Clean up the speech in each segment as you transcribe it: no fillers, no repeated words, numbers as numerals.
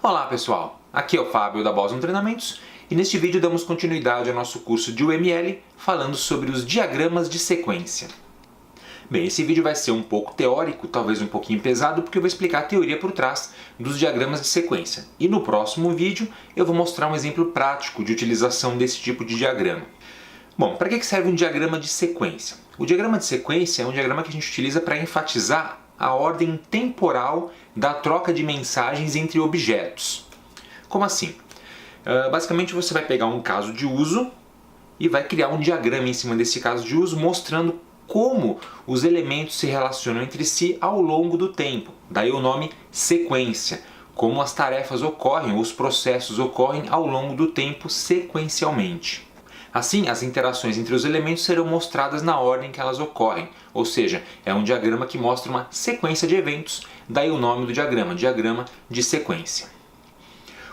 Olá pessoal, aqui é o Fábio da Boston Treinamentos e neste vídeo damos continuidade ao nosso curso de UML falando sobre os diagramas de sequência. Bem, esse vídeo vai ser um pouco teórico, talvez um pouquinho pesado, porque eu vou explicar a teoria por trás dos diagramas de sequência. E no próximo vídeo eu vou mostrar um exemplo prático de utilização desse tipo de diagrama. Bom, para que serve um diagrama de sequência? O diagrama de sequência é um diagrama que a gente utiliza para enfatizar a ordem temporal da troca de mensagens entre objetos. Como assim? Basicamente você vai pegar um caso de uso e vai criar um diagrama em cima desse caso de uso mostrando como os elementos se relacionam entre si ao longo do tempo. Daí o nome sequência, como as tarefas ocorrem, os processos ocorrem ao longo do tempo sequencialmente. Assim, as interações entre os elementos serão mostradas na ordem que elas ocorrem, ou seja, é um diagrama que mostra uma sequência de eventos, daí o nome do diagrama, diagrama de sequência.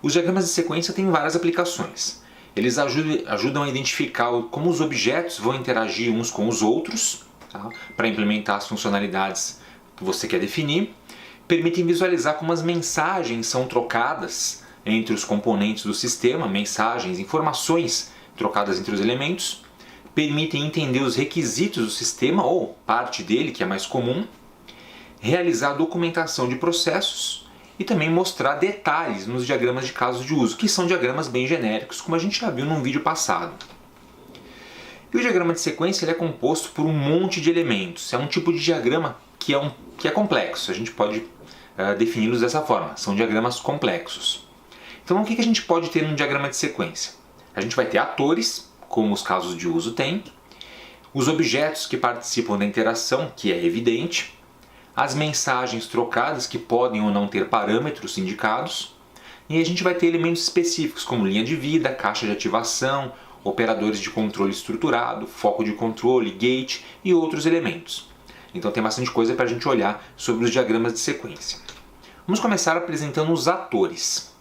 Os diagramas de sequência têm várias aplicações. Eles ajudam a identificar como os objetos vão interagir uns com os outros, tá? Para implementar as funcionalidades que você quer definir. Permitem visualizar como as mensagens são trocadas entre os componentes do sistema, mensagens, informações trocadas entre os elementos, permitem entender os requisitos do sistema, ou parte dele, que é mais comum, realizar documentação de processos e também mostrar detalhes nos diagramas de casos de uso, que são diagramas bem genéricos, como a gente já viu num vídeo passado. E o diagrama de sequência ele é composto por um monte de elementos. É um tipo de diagrama que é complexo, a gente pode defini-los dessa forma, são diagramas complexos. Então o que a gente pode ter num diagrama de sequência? A gente vai ter atores, como os casos de uso têm, os objetos que participam da interação, que é evidente, as mensagens trocadas, que podem ou não ter parâmetros indicados, e a gente vai ter elementos específicos, como linha de vida, caixa de ativação, operadores de controle estruturado, foco de controle, gate e outros elementos. Então tem bastante coisa para a gente olhar sobre os diagramas de sequência. Vamos começar apresentando os atores.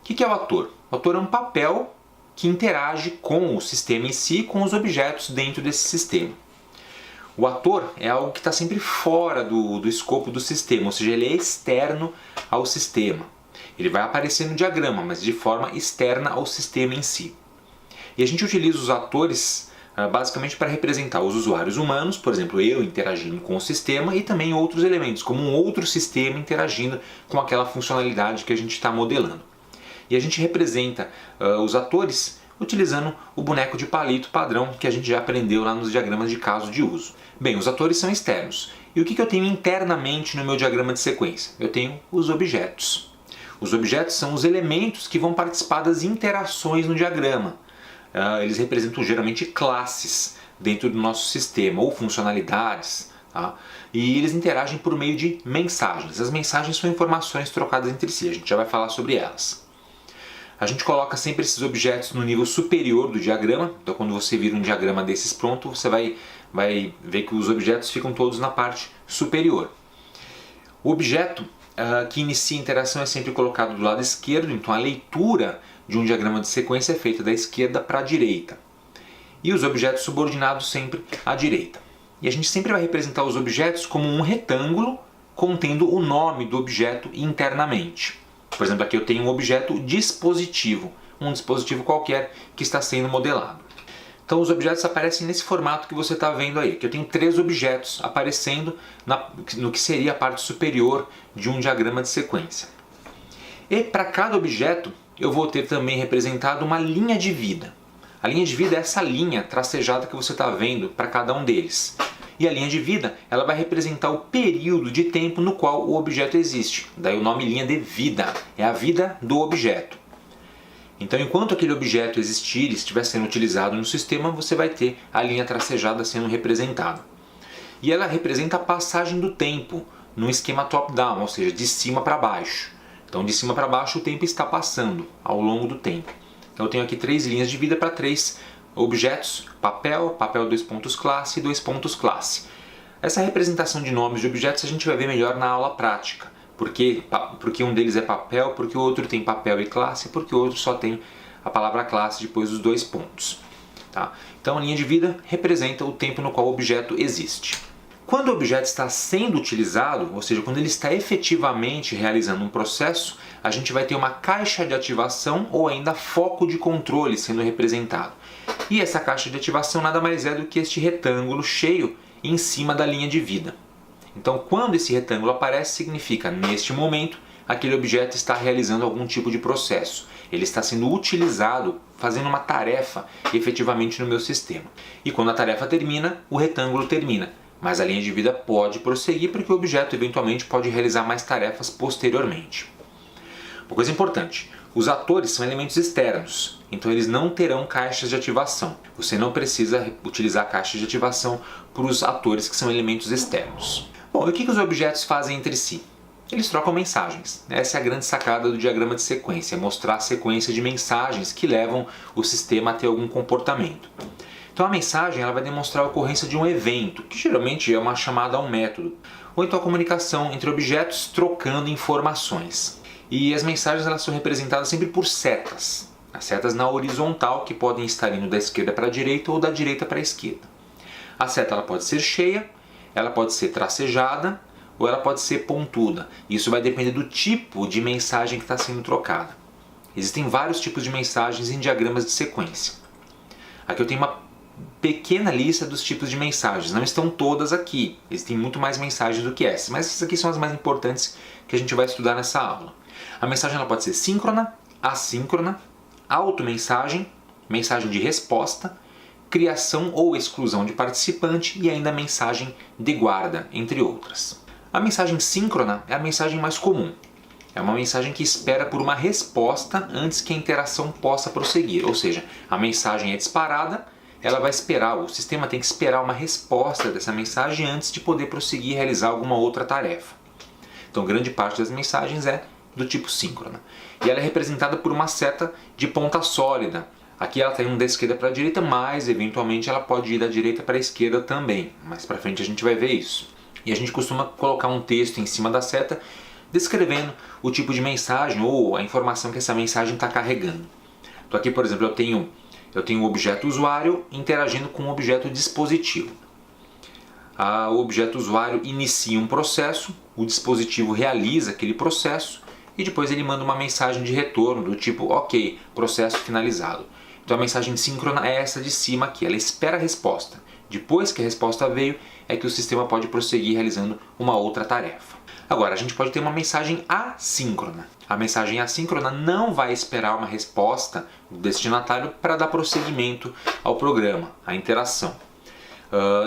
O que é o ator? O ator é um papel que interage com o sistema em si, com os objetos dentro desse sistema. O ator é algo que está sempre fora do escopo do sistema, ou seja, ele é externo ao sistema. Ele vai aparecer no diagrama, mas de forma externa ao sistema em si. E a gente utiliza os atores basicamente para representar os usuários humanos, por exemplo, eu interagindo com o sistema, e também outros elementos, como um outro sistema interagindo com aquela funcionalidade que a gente está modelando. E a gente representa os atores utilizando o boneco de palito padrão que a gente já aprendeu lá nos diagramas de caso de uso. Bem, os atores são externos. E o que eu tenho internamente no meu diagrama de sequência? Eu tenho os objetos. Os objetos são os elementos que vão participar das interações no diagrama. Eles representam geralmente classes dentro do nosso sistema, ou funcionalidades, tá? E eles interagem por meio de mensagens. As mensagens são informações trocadas entre si, a gente já vai falar sobre elas. A gente coloca sempre esses objetos no nível superior do diagrama, então quando você vira um diagrama desses pronto, você vai ver que os objetos ficam todos na parte superior. O objeto que inicia a interação é sempre colocado do lado esquerdo, então a leitura de um diagrama de sequência é feita da esquerda para a direita. E os objetos subordinados sempre à direita. E a gente sempre vai representar os objetos como um retângulo contendo o nome do objeto internamente. Por exemplo, aqui eu tenho um objeto dispositivo, um dispositivo qualquer que está sendo modelado. Então os objetos aparecem nesse formato que você está vendo aí. Aqui eu tenho 3 objetos aparecendo no que seria a parte superior de um diagrama de sequência. E para cada objeto eu vou ter também representado uma linha de vida. A linha de vida é essa linha tracejada que você está vendo para cada um deles. E a linha de vida ela vai representar o período de tempo no qual o objeto existe. Daí o nome linha de vida, é a vida do objeto. Então enquanto aquele objeto existir e estiver sendo utilizado no sistema, você vai ter a linha tracejada sendo representada. E ela representa a passagem do tempo num esquema top-down, ou seja, de cima para baixo. Então de cima para baixo o tempo está passando ao longo do tempo. Então eu tenho aqui 3 linhas de vida para 3 objetos, papel, 2 pontos classe e 2 pontos classe. Essa representação de nomes de objetos a gente vai ver melhor na aula prática. Porque um deles é papel, porque o outro tem papel e classe, porque o outro só tem a palavra classe depois dos 2 pontos. Tá? Então a linha de vida representa o tempo no qual o objeto existe. Quando o objeto está sendo utilizado, ou seja, quando ele está efetivamente realizando um processo, a gente vai ter uma caixa de ativação ou ainda foco de controle sendo representado. E essa caixa de ativação nada mais é do que este retângulo cheio em cima da linha de vida. Então, quando esse retângulo aparece, significa, neste momento, aquele objeto está realizando algum tipo de processo. Ele está sendo utilizado, fazendo uma tarefa efetivamente no meu sistema. E quando a tarefa termina, o retângulo termina. Mas a linha de vida pode prosseguir porque o objeto eventualmente pode realizar mais tarefas posteriormente. Uma coisa importante, os atores são elementos externos, então eles não terão caixas de ativação. Você não precisa utilizar caixas de ativação para os atores que são elementos externos. Bom, e o que os objetos fazem entre si? Eles trocam mensagens. Essa é a grande sacada do diagrama de sequência, mostrar a sequência de mensagens que levam o sistema a ter algum comportamento. Então a mensagem ela vai demonstrar a ocorrência de um evento, que geralmente é uma chamada a um método, ou então a comunicação entre objetos trocando informações. E as mensagens elas são representadas sempre por setas. As setas na horizontal, que podem estar indo da esquerda para a direita ou da direita para a esquerda. A seta ela pode ser cheia, ela pode ser tracejada, ou ela pode ser pontuda. Isso vai depender do tipo de mensagem que está sendo trocada. Existem vários tipos de mensagens em diagramas de sequência. Aqui eu tenho uma pequena lista dos tipos de mensagens. Não estão todas aqui. Existem muito mais mensagens do que essas, mas essas aqui são as mais importantes que a gente vai estudar nessa aula. A mensagem ela pode ser síncrona, assíncrona, automensagem, mensagem de resposta, criação ou exclusão de participante e ainda mensagem de guarda, entre outras. A mensagem síncrona é a mensagem mais comum. É uma mensagem que espera por uma resposta antes que a interação possa prosseguir. Ou seja, a mensagem é disparada, ela vai esperar, o sistema tem que esperar uma resposta dessa mensagem antes de poder prosseguir e realizar alguma outra tarefa. Então, grande parte das mensagens é do tipo síncrona. E ela é representada por uma seta de ponta sólida. Aqui ela está indo da esquerda para a direita, mas eventualmente ela pode ir da direita para a esquerda também. Mais para frente a gente vai ver isso. E a gente costuma colocar um texto em cima da seta descrevendo o tipo de mensagem ou a informação que essa mensagem está carregando. Então aqui, por exemplo, eu tenho o objeto usuário interagindo com o objeto dispositivo. O objeto usuário inicia um processo, o dispositivo realiza aquele processo e depois ele manda uma mensagem de retorno do tipo ok, processo finalizado. Então a mensagem síncrona é essa de cima aqui, ela espera a resposta. Depois que a resposta veio, é que o sistema pode prosseguir realizando uma outra tarefa. Agora, a gente pode ter uma mensagem assíncrona. A mensagem assíncrona não vai esperar uma resposta do destinatário para dar prosseguimento ao programa, à interação.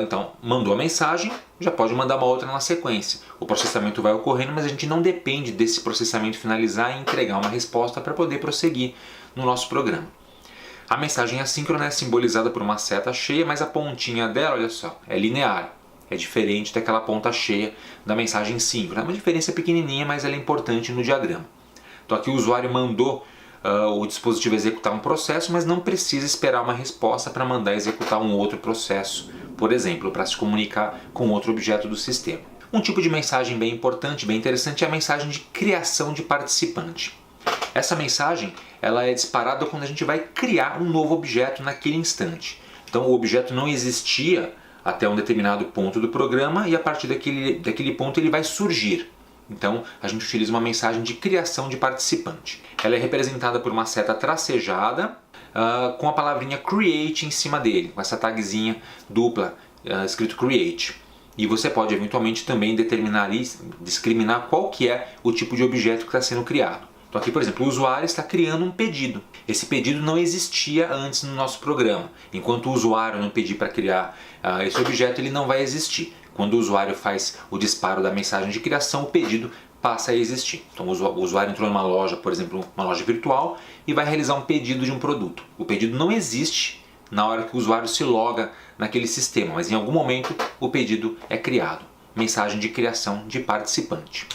Então, mandou a mensagem, já pode mandar uma outra na sequência. O processamento vai ocorrendo, mas a gente não depende desse processamento finalizar e entregar uma resposta para poder prosseguir no nosso programa. A mensagem assíncrona é simbolizada por uma seta cheia, mas a pontinha dela, olha só, é linear. É diferente daquela ponta cheia da mensagem síncrona. É uma diferença pequenininha, mas ela é importante no diagrama. Então aqui o usuário mandou o dispositivo executar um processo, mas não precisa esperar uma resposta para mandar executar um outro processo, por exemplo, para se comunicar com outro objeto do sistema. Um tipo de mensagem bem importante, bem interessante, é a mensagem de criação de participante. Essa mensagem ela é disparada quando a gente vai criar um novo objeto naquele instante. Então o objeto não existia até um determinado ponto do programa e a partir daquele ponto ele vai surgir. Então a gente utiliza uma mensagem de criação de participante. Ela é representada por uma seta tracejada com a palavrinha create em cima dele, com essa tagzinha dupla escrito create. E você pode eventualmente também determinar ali, discriminar qual que é o tipo de objeto que está sendo criado. Então aqui, por exemplo, o usuário está criando um pedido. Esse pedido não existia antes no nosso programa. Enquanto o usuário não pedir para criar esse objeto, ele não vai existir. Quando o usuário faz o disparo da mensagem de criação, o pedido passa a existir. Então o usuário entrou numa loja, por exemplo, uma loja virtual, e vai realizar um pedido de um produto. O pedido não existe na hora que o usuário se loga naquele sistema, mas em algum momento o pedido é criado. Mensagem de criação de participante.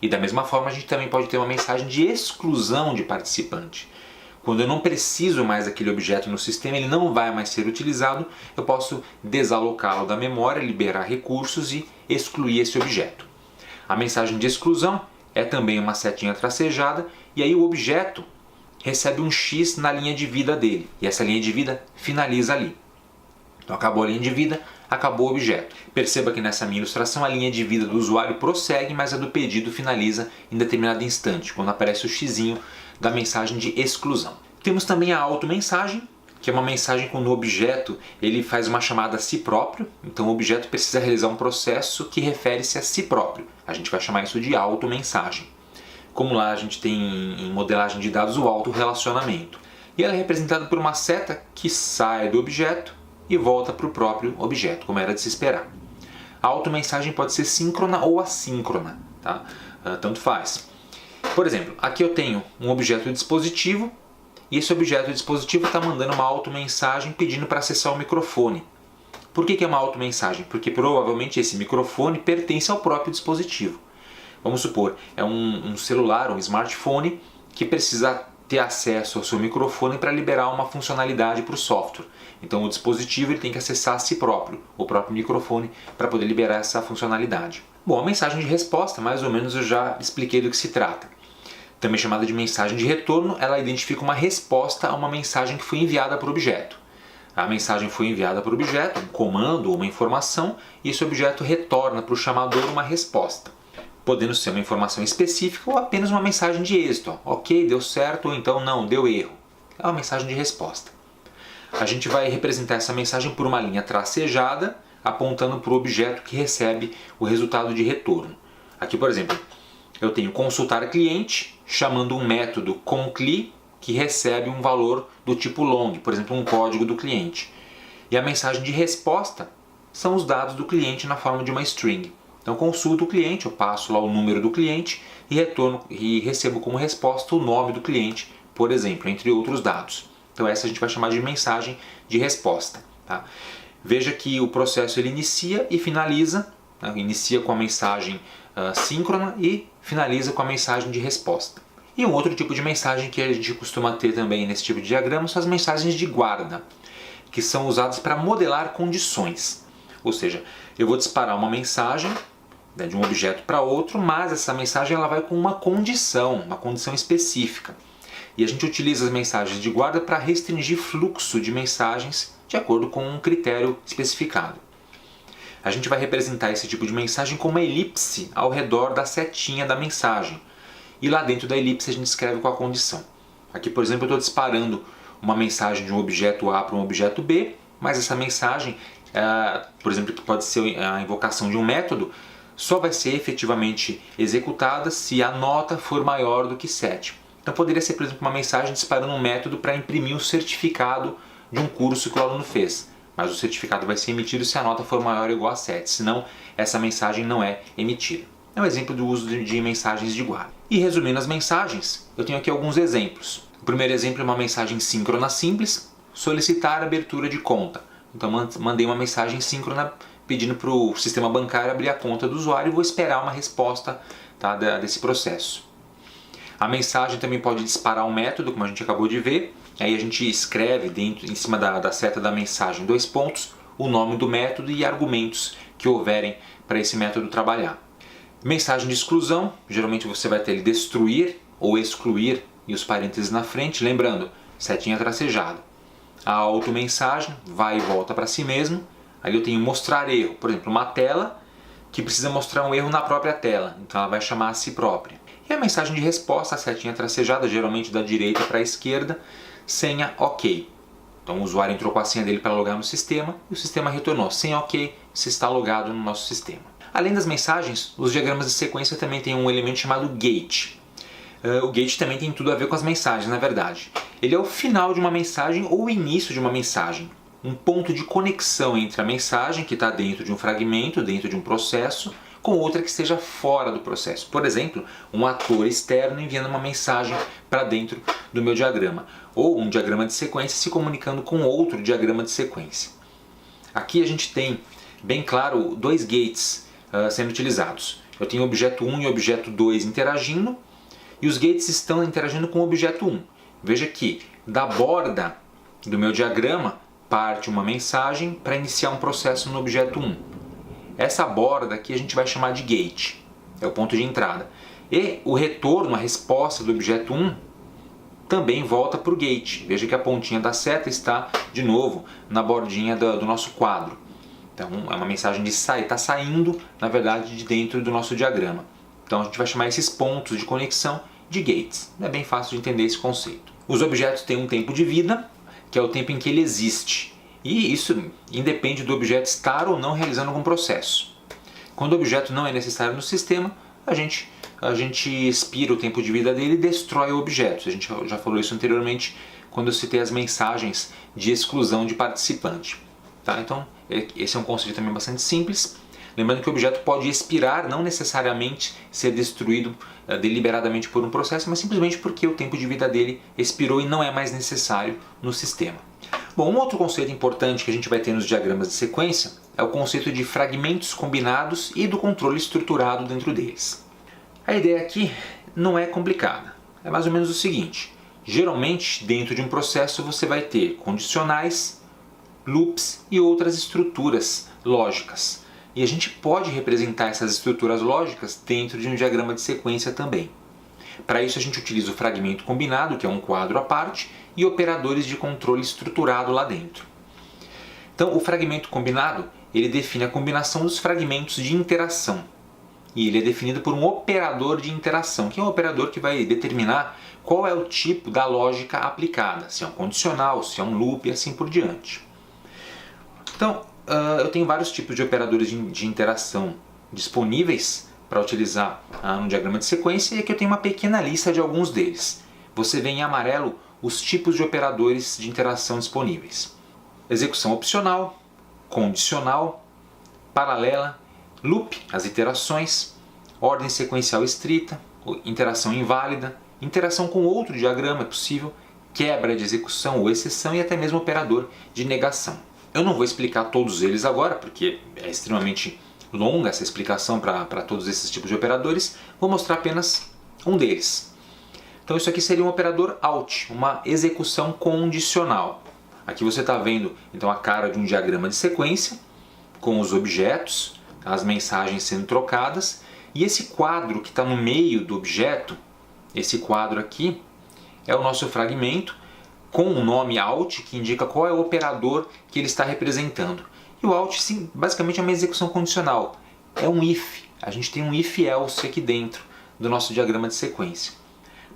E da mesma forma a gente também pode ter uma mensagem de exclusão de participante. Quando eu não preciso mais daquele objeto no sistema, ele não vai mais ser utilizado, eu posso desalocá-lo da memória, liberar recursos e excluir esse objeto. A mensagem de exclusão é também uma setinha tracejada e aí o objeto recebe um X na linha de vida dele e essa linha de vida finaliza ali. Então acabou a linha de vida, acabou o objeto. Perceba que nessa minha ilustração a linha de vida do usuário prossegue, mas a do pedido finaliza em determinado instante, quando aparece o xizinho da mensagem de exclusão. Temos também a automensagem, que é uma mensagem quando o objeto ele faz uma chamada a si próprio. Então o objeto precisa realizar um processo que refere-se a si próprio. A gente vai chamar isso de automensagem. Como lá a gente tem em modelagem de dados o autorrelacionamento. E ela é representada por uma seta que sai do objeto e volta para o próprio objeto, como era de se esperar. A automensagem pode ser síncrona ou assíncrona, tá? Tanto faz. Por exemplo, aqui eu tenho um objeto dispositivo e esse objeto dispositivo está mandando uma automensagem pedindo para acessar o microfone. Por que é uma automensagem? Porque provavelmente esse microfone pertence ao próprio dispositivo. Vamos supor, é um celular, um smartphone que precisa ter acesso ao seu microfone para liberar uma funcionalidade para o software. Então o dispositivo ele tem que acessar a si próprio, o próprio microfone, para poder liberar essa funcionalidade. Bom, a mensagem de resposta, mais ou menos eu já expliquei do que se trata. Também chamada de mensagem de retorno, ela identifica uma resposta a uma mensagem que foi enviada para o objeto. A mensagem foi enviada para o objeto, um comando ou uma informação, e esse objeto retorna para o chamador uma resposta, podendo ser uma informação específica ou apenas uma mensagem de êxito. Ok, deu certo, ou então não, deu erro. É uma mensagem de resposta. A gente vai representar essa mensagem por uma linha tracejada, apontando para o objeto que recebe o resultado de retorno. Aqui, por exemplo, eu tenho consultar cliente, chamando um método concli, que recebe um valor do tipo long, por exemplo, um código do cliente. E a mensagem de resposta são os dados do cliente na forma de uma string. Então consulto o cliente, eu passo lá o número do cliente e retorno e recebo como resposta o nome do cliente, por exemplo, entre outros dados. Então essa a gente vai chamar de mensagem de resposta. Tá? Veja que o processo ele inicia e finaliza, né? Inicia com a mensagem síncrona e finaliza com a mensagem de resposta. E um outro tipo de mensagem que a gente costuma ter também nesse tipo de diagrama são as mensagens de guarda, que são usadas para modelar condições. Ou seja, eu vou disparar uma mensagem, né, de um objeto para outro, mas essa mensagem ela vai com uma condição específica. E a gente utiliza as mensagens de guarda para restringir fluxo de mensagens de acordo com um critério especificado. A gente vai representar esse tipo de mensagem com uma elipse ao redor da setinha da mensagem. E lá dentro da elipse a gente escreve com a condição. Aqui, por exemplo, eu estou disparando uma mensagem de um objeto A para um objeto B, mas essa mensagem, por exemplo, que pode ser a invocação de um método, só vai ser efetivamente executada se a nota for maior do que 7. Então poderia ser, por exemplo, uma mensagem disparando um método para imprimir um certificado de um curso que o aluno fez. Mas o certificado vai ser emitido se a nota for maior ou igual a 7, senão essa mensagem não é emitida. É um exemplo do uso de mensagens de guarda. E resumindo as mensagens, eu tenho aqui alguns exemplos. O primeiro exemplo é uma mensagem síncrona simples, solicitar abertura de conta. Então mandei uma mensagem síncrona pedindo para o sistema bancário abrir a conta do usuário e vou esperar uma resposta, tá, desse processo. A mensagem também pode disparar um método, como a gente acabou de ver. Aí a gente escreve em cima da seta da mensagem 2 pontos, o nome do método e argumentos que houverem para esse método trabalhar. Mensagem de exclusão, geralmente você vai ter ele destruir ou excluir e os parênteses na frente, lembrando, setinha tracejada. A automensagem vai e volta para si mesmo. Ali eu tenho mostrar erro, por exemplo, uma tela que precisa mostrar um erro na própria tela, então ela vai chamar a si própria. E a mensagem de resposta, a setinha tracejada, geralmente da direita para a esquerda, senha OK. Então o usuário entrou com a senha dele para logar no sistema e o sistema retornou senha OK, se está logado no nosso sistema. Além das mensagens, os diagramas de sequência também têm um elemento chamado gate. O gate também tem tudo a ver com as mensagens, na verdade. Ele é o final de uma mensagem ou o início de uma mensagem. Um ponto de conexão entre a mensagem que está dentro de um fragmento, dentro de um processo, com outra que esteja fora do processo. Por exemplo, um ator externo enviando uma mensagem para dentro do meu diagrama. Ou um diagrama de sequência se comunicando com outro diagrama de sequência. Aqui a gente tem, bem claro, dois gates sendo utilizados. Eu tenho o objeto 1 e o objeto 2 interagindo, e os gates estão interagindo com o objeto 1. Veja que da borda do meu diagrama parte uma mensagem para iniciar um processo no objeto 1. Essa borda aqui a gente vai chamar de gate, é o ponto de entrada. E o retorno, a resposta do objeto 1, também volta para o gate. Veja que a pontinha da seta está de novo na bordinha do nosso quadro. Então é uma mensagem de sair, está saindo na verdade de dentro do nosso diagrama. Então a gente vai chamar esses pontos de conexão de gates. É bem fácil de entender esse conceito. Os objetos têm um tempo de vida, que é o tempo em que ele existe. E isso independe do objeto estar ou não realizando algum processo. Quando o objeto não é necessário no sistema, a gente expira o tempo de vida dele e destrói o objeto. A gente já falou isso anteriormente quando eu citei as mensagens de exclusão de participante. Tá? Então, esse é um conceito também bastante simples. Lembrando que o objeto pode expirar, não necessariamente ser destruído deliberadamente por um processo, mas simplesmente porque o tempo de vida dele expirou e não é mais necessário no sistema. Bom, um outro conceito importante que a gente vai ter nos diagramas de sequência é o conceito de fragmentos combinados e do controle estruturado dentro deles. A ideia aqui não é complicada, é mais ou menos o seguinte: geralmente dentro de um processo você vai ter condicionais, loops e outras estruturas lógicas. E a gente pode representar essas estruturas lógicas dentro de um diagrama de sequência também. Para isso a gente utiliza o fragmento combinado, que é um quadro à parte, e operadores de controle estruturado lá dentro. Então o fragmento combinado, ele define a combinação dos fragmentos de interação. E ele é definido por um operador de interação, que é um operador que vai determinar qual é o tipo da lógica aplicada, se é um condicional, se é um loop e assim por diante. Então, eu tenho vários tipos de operadores de interação disponíveis para utilizar no diagrama de sequência, e aqui eu tenho uma pequena lista de alguns deles. Você vê em amarelo os tipos de operadores de interação disponíveis: execução opcional, condicional, paralela, loop, as iterações, ordem sequencial estrita, interação inválida, interação com outro diagrama é possível, quebra de execução ou exceção e até mesmo operador de negação. Eu não vou explicar todos eles agora, porque é extremamente longa essa explicação para todos esses tipos de operadores. Vou mostrar apenas um deles. Então isso aqui seria um operador out, uma execução condicional. Aqui você está vendo então a cara de um diagrama de sequência, com os objetos, as mensagens sendo trocadas, e esse quadro que está no meio do objeto, esse quadro aqui, é o nosso fragmento, com o nome out, que indica qual é o operador que ele está representando. E o out, sim, basicamente é uma execução condicional. É um if. A gente tem um if-else aqui dentro do nosso diagrama de sequência.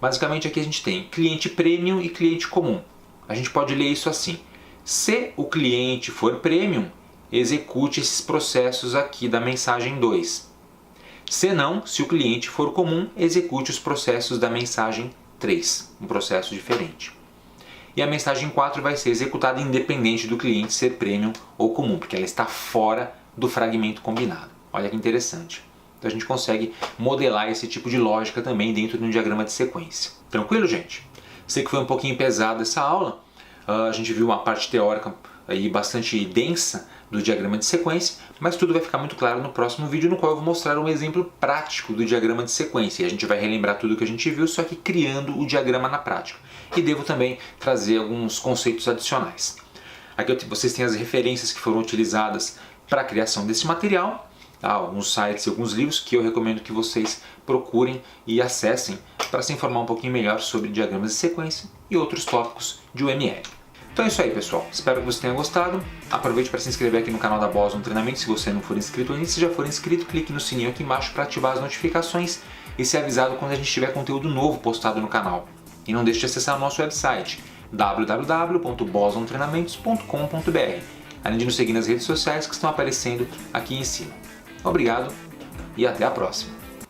Basicamente aqui a gente tem cliente premium e cliente comum. A gente pode ler isso assim: se o cliente for premium, execute esses processos aqui da mensagem 2. Se não, se o cliente for comum, execute os processos da mensagem 3, um processo diferente. E a mensagem 4 vai ser executada independente do cliente ser premium ou comum, porque ela está fora do fragmento combinado. Olha que interessante. Então a gente consegue modelar esse tipo de lógica também dentro de um diagrama de sequência. Tranquilo, gente? Sei que foi um pouquinho pesada essa aula. A gente viu uma parte teórica aí bastante densa do diagrama de sequência, mas tudo vai ficar muito claro no próximo vídeo, no qual eu vou mostrar um exemplo prático do diagrama de sequência. E a gente vai relembrar tudo que a gente viu, só que criando o diagrama na prática. E devo também trazer alguns conceitos adicionais. Aqui vocês têm as referências que foram utilizadas para a criação desse material, alguns sites e alguns livros que eu recomendo que vocês procurem e acessem para se informar um pouquinho melhor sobre diagramas de sequência e outros tópicos de UML. Então é isso aí, pessoal. Espero que você tenha gostado. Aproveite para se inscrever aqui no canal da Boson Treinamento se você não for inscrito ainda. Se já for inscrito, clique no sininho aqui embaixo para ativar as notificações e ser avisado quando a gente tiver conteúdo novo postado no canal. E não deixe de acessar o nosso website www.bosontreinamentos.com.br, além de nos seguir nas redes sociais que estão aparecendo aqui em cima. Obrigado e até a próxima!